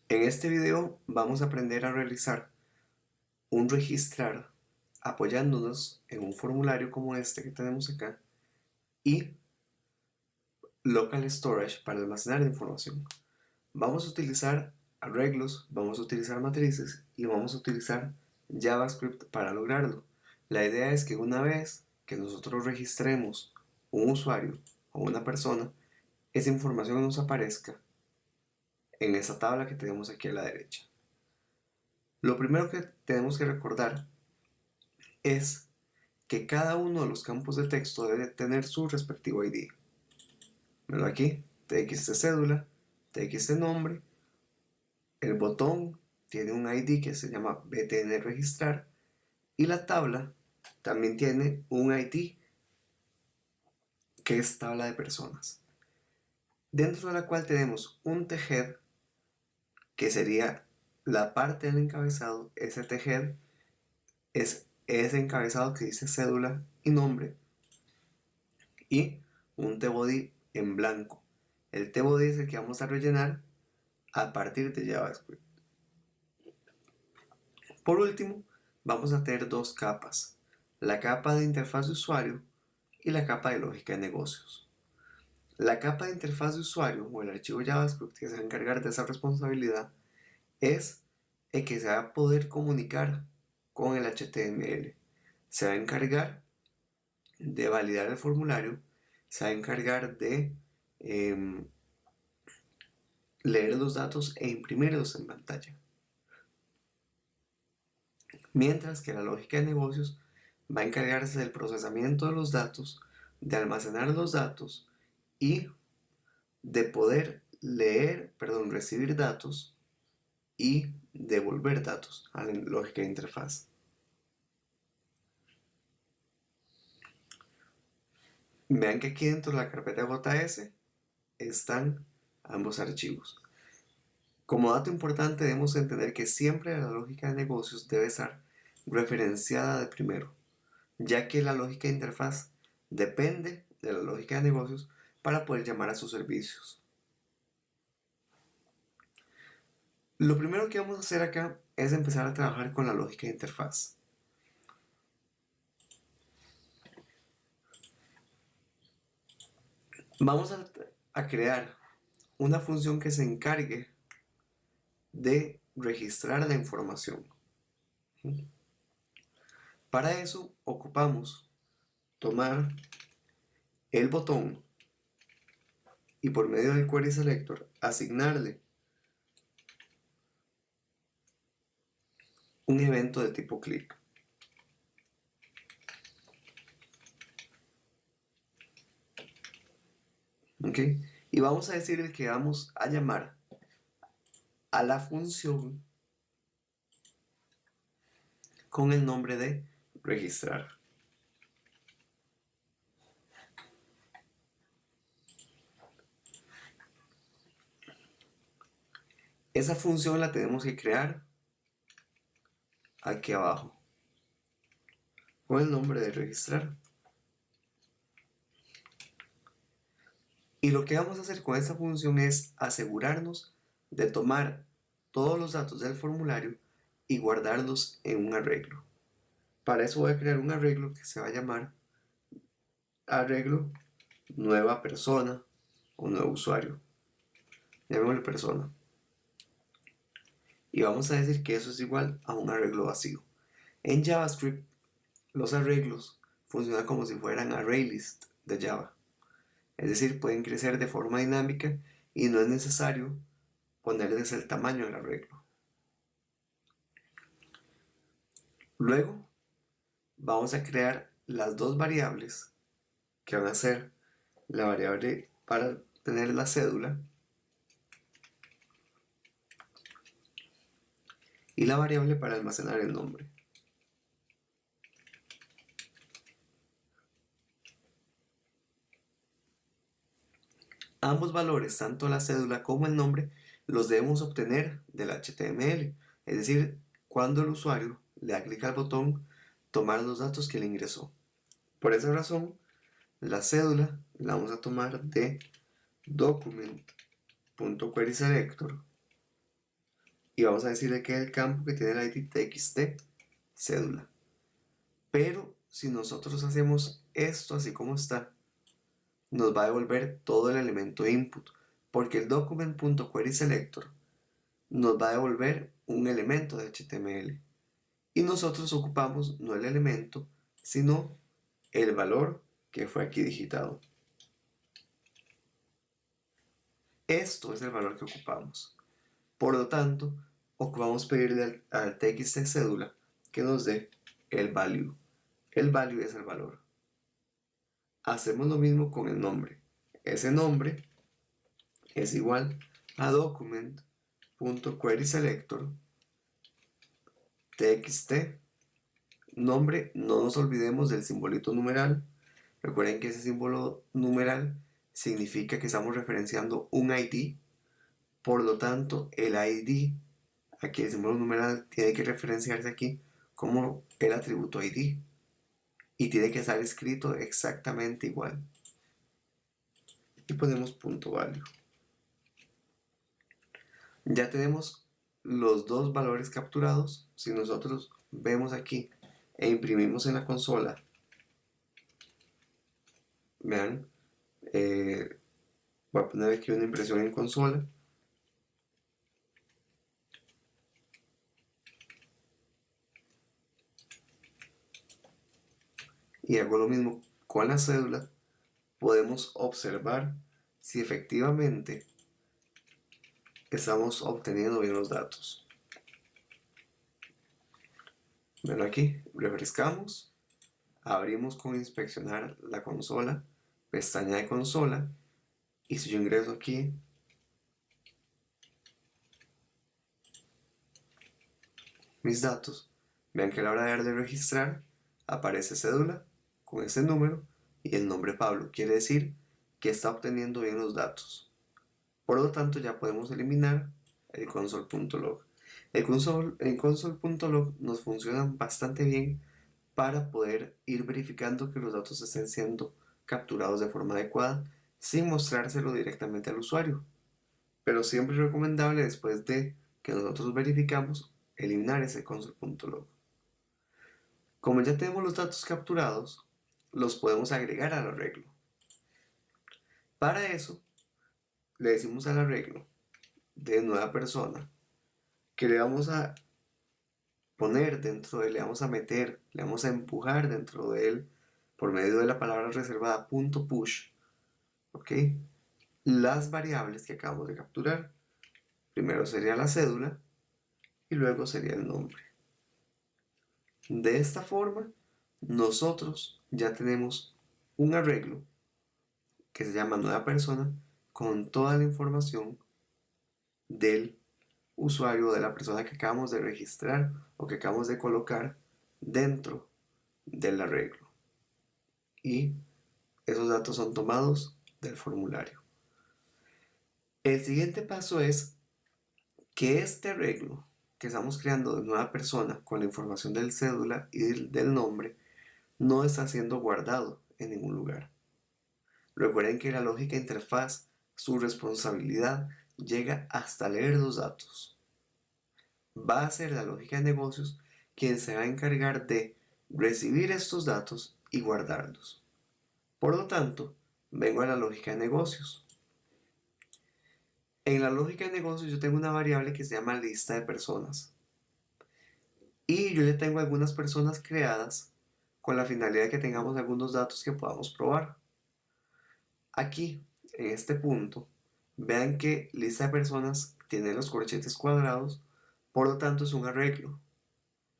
En este video vamos a aprender a realizar un registrar apoyándonos en un formulario como este que tenemos acá y local storage para almacenar información. Vamos a utilizar arreglos, vamos a utilizar matrices y vamos a utilizar JavaScript para lograrlo. La idea es que una vez que nosotros registremos un usuario o una persona, esa información nos aparezca en esa tabla que tenemos aquí a la derecha. Lo primero que tenemos que recordar es que cada uno de los campos de texto debe tener su respectivo ID. Mira aquí, TXT cédula, TXT nombre, el botón tiene un ID que se llama BTN registrar y la tabla también tiene un ID que es tabla de personas, dentro de la cual tenemos un THEAD que sería la parte del encabezado. Ese THEAD es ese encabezado que dice cédula y nombre, y un tbody en blanco. El tbody es el que vamos a rellenar a partir de JavaScript. Por último, vamos a tener dos capas: la capa de interfaz de usuario y la capa de lógica de negocios. La capa de interfaz de usuario, o el archivo JavaScript que se va a encargar de esa responsabilidad, es el que se va a poder comunicar con el HTML. Se va a encargar de validar el formulario, se va a encargar de leer los datos e imprimirlos en pantalla. Mientras que la lógica de negocios va a encargarse del procesamiento de los datos, de almacenar los datos y de poder recibir datos y devolver datos a la lógica de interfaz. Vean que aquí dentro de la carpeta JS están ambos archivos. Como dato importante, debemos entender que siempre la lógica de negocios debe estar referenciada de primero, ya que la lógica de interfaz depende de la lógica de negocios para poder llamar a sus servicios. Lo primero que vamos a hacer acá es empezar a trabajar con la lógica de interfaz. Vamos a crear una función que se encargue de registrar la información. Para eso ocupamos tomar el botón y por medio del query selector asignarle un evento de tipo click. ¿Ok? Y vamos a decirle que vamos a llamar a la función con el nombre de registrar. Esa función la tenemos que crear aquí abajo con el nombre de registrar. Y lo que vamos a hacer con esta función es asegurarnos de tomar todos los datos del formulario y guardarlos en un arreglo. Para eso voy a crear un arreglo que se va a llamar arreglo nueva persona o nuevo usuario. Llamémosle persona. Y vamos a decir que eso es igual a un arreglo vacío. En JavaScript, los arreglos funcionan como si fueran ArrayList de Java. Es decir, pueden crecer de forma dinámica y no es necesario ponerles el tamaño del arreglo. Luego, vamos a crear las dos variables que van a ser la variable para tener la cédula y la variable para almacenar el nombre. Ambos valores, tanto la cédula como el nombre, los debemos obtener del HTML, es decir, cuando el usuario le da clic al botón tomar los datos que le ingresó. Por esa razón, la cédula la vamos a tomar de document.querySelector y vamos a decirle que es el campo que tiene el ID txt cédula. Pero si nosotros hacemos esto así como está, nos va a devolver todo el elemento input, porque el document.querySelector nos va a devolver un elemento de HTML. Y nosotros ocupamos no el elemento, sino el valor que fue aquí digitado. Esto es el valor que ocupamos. Por lo tanto, ocupamos pedirle al txt cédula que nos dé el value. El value es el valor. Hacemos lo mismo con el nombre. Ese nombre es igual a document.querySelector txt nombre. No nos olvidemos del simbolito numeral. Recuerden que ese símbolo numeral significa que estamos referenciando un ID. Por lo tanto, el ID, aquí el símbolo numeral, tiene que referenciarse aquí como el atributo ID. Y tiene que estar escrito exactamente igual. Y ponemos punto value. Ya tenemos los dos valores capturados. Si nosotros vemos aquí e imprimimos en la consola, vean, voy a poner aquí una impresión en consola. Y hago lo mismo con la cédula. Podemos observar si efectivamente estamos obteniendo bien los datos. Ven aquí, refrescamos, abrimos con inspeccionar la consola, pestaña de consola, y si yo ingreso aquí, mis datos, vean que a la hora de darle registrar, aparece cédula con ese número y el nombre Pablo. Quiere decir que está obteniendo bien los datos. Por lo tanto, ya podemos eliminar el console.log. El console.log nos funciona bastante bien para poder ir verificando que los datos estén siendo capturados de forma adecuada sin mostrárselo directamente al usuario. Pero siempre es recomendable, después de que nosotros verificamos, eliminar ese console.log. Como ya tenemos los datos capturados, los podemos agregar al arreglo. Para eso, le decimos al arreglo de nueva persona que le vamos a poner dentro de él, le vamos a meter, le vamos a empujar dentro de él por medio de la palabra reservada .push, ¿ok? Las variables que acabamos de capturar. Primero sería la cédula y luego sería el nombre. De esta forma, nosotros ya tenemos un arreglo que se llama nueva persona con toda la información del usuario, de la persona que acabamos de registrar o que acabamos de colocar dentro del arreglo. Y esos datos son tomados del formulario. El siguiente paso es que este arreglo que estamos creando de nueva persona con la información del cédula y del nombre no está siendo guardado en ningún lugar. Recuerden que la lógica interfaz, su responsabilidad llega hasta leer los datos. Va a ser la lógica de negocios quien se va a encargar de recibir estos datos y guardarlos. Por lo tanto, vengo a la lógica de negocios. En la lógica de negocios yo tengo una variable que se llama lista de personas. Y yo ya tengo algunas personas creadas con la finalidad de que tengamos algunos datos que podamos probar. Aquí, en este punto, vean que lista de personas tiene los corchetes cuadrados, por lo tanto es un arreglo.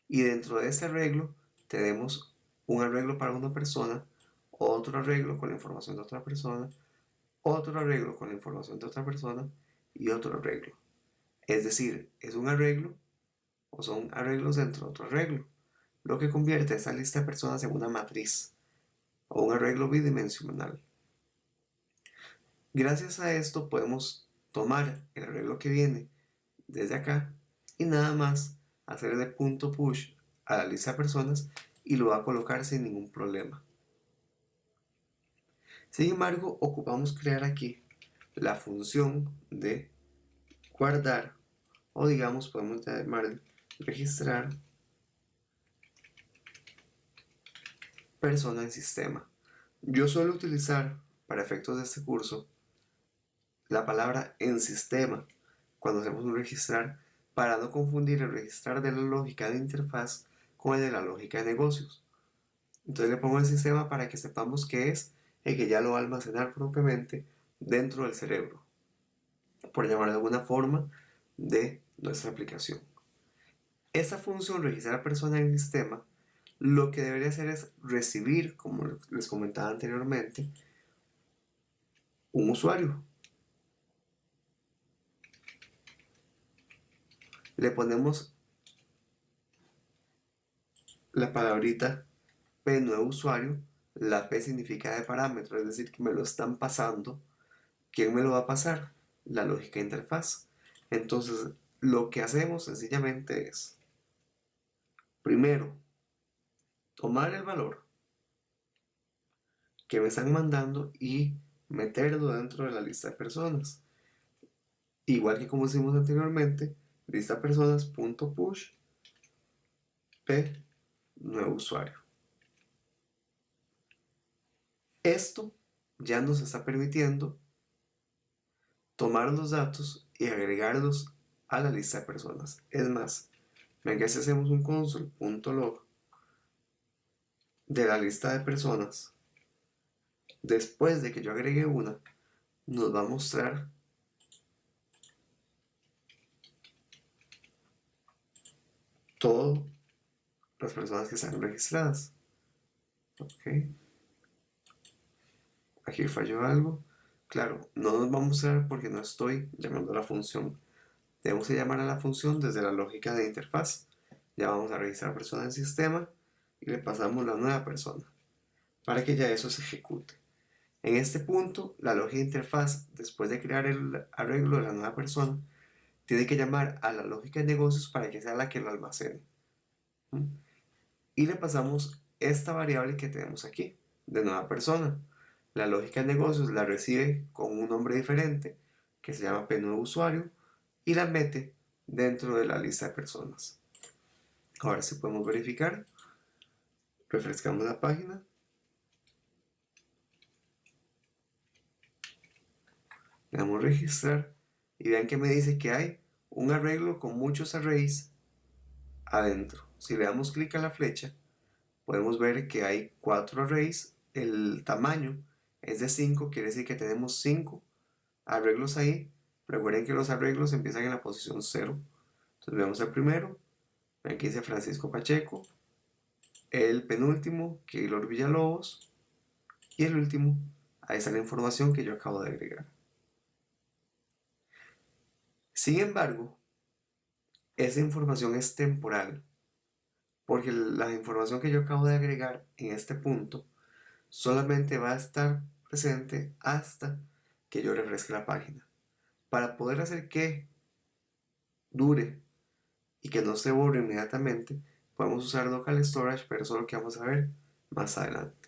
Y dentro de este arreglo tenemos un arreglo para una persona, otro arreglo con la información de otra persona, otro arreglo con la información de otra persona y otro arreglo. Es decir, es un arreglo o son arreglos dentro de otro arreglo, lo que convierte a esta lista de personas en una matriz o un arreglo bidimensional. Gracias a esto podemos tomar el arreglo que viene desde acá y nada más hacerle punto push a la lista de personas y lo va a colocar sin ningún problema. Sin embargo, ocupamos crear aquí la función de guardar o digamos podemos llamar registrar persona en sistema. Yo suelo utilizar para efectos de este curso la palabra en sistema cuando hacemos un registrar para no confundir el registrar de la lógica de interfaz con el de la lógica de negocios. Entonces le pongo el sistema para que sepamos que es el que ya lo va a almacenar propiamente dentro del cerebro, por llamar de alguna forma, de nuestra aplicación. Esa función registrar persona en el sistema lo que debería hacer es recibir, como les comentaba anteriormente, un usuario. Le ponemos la palabrita P nuevo usuario. La P significa de parámetro, es decir, que me lo están pasando. ¿Quién me lo va a pasar? La lógica de interfaz. Entonces, lo que hacemos sencillamente es, primero, tomar el valor que me están mandando y meterlo dentro de la lista de personas. Igual que como hicimos anteriormente, lista personas.push p nuevo usuario. Esto ya nos está permitiendo tomar los datos y agregarlos a la lista de personas. Es más, ven que si hacemos un console.log de la lista de personas, después de que yo agregue una, nos va a mostrar todas las personas que están registradas. Ok, aquí falló algo. Claro, no nos va a mostrar porque no estoy llamando a la función. Tenemos que llamar a la función desde la lógica de interfaz. Ya vamos a registrar persona en sistema y le pasamos la nueva persona para que ya eso se ejecute. En este punto, la lógica de interfaz, después de crear el arreglo de la nueva persona, tiene que llamar a la lógica de negocios para que sea la que lo almacene. Y le pasamos esta variable que tenemos aquí, de nueva persona. La lógica de negocios la recibe con un nombre diferente, que se llama pNuevoUsuario, y la mete dentro de la lista de personas. Ahora sí podemos verificar. Refrescamos la página. Le damos registrar y vean que me dice que hay un arreglo con muchos arrays adentro. Si le damos clic a la flecha, podemos ver que hay 4 arrays. El tamaño es de 5, quiere decir que tenemos 5 arreglos ahí. Recuerden que los arreglos empiezan en la posición 0. Entonces vemos el primero, aquí dice Francisco Pacheco, el penúltimo, Keylor Villalobos, y el último, ahí está la información que yo acabo de agregar. Sin embargo, esa información es temporal, porque la información que yo acabo de agregar en este punto solamente va a estar presente hasta que yo refresque la página. Para poder hacer que dure y que no se borre inmediatamente, podemos usar local storage, pero eso es lo que vamos a ver más adelante.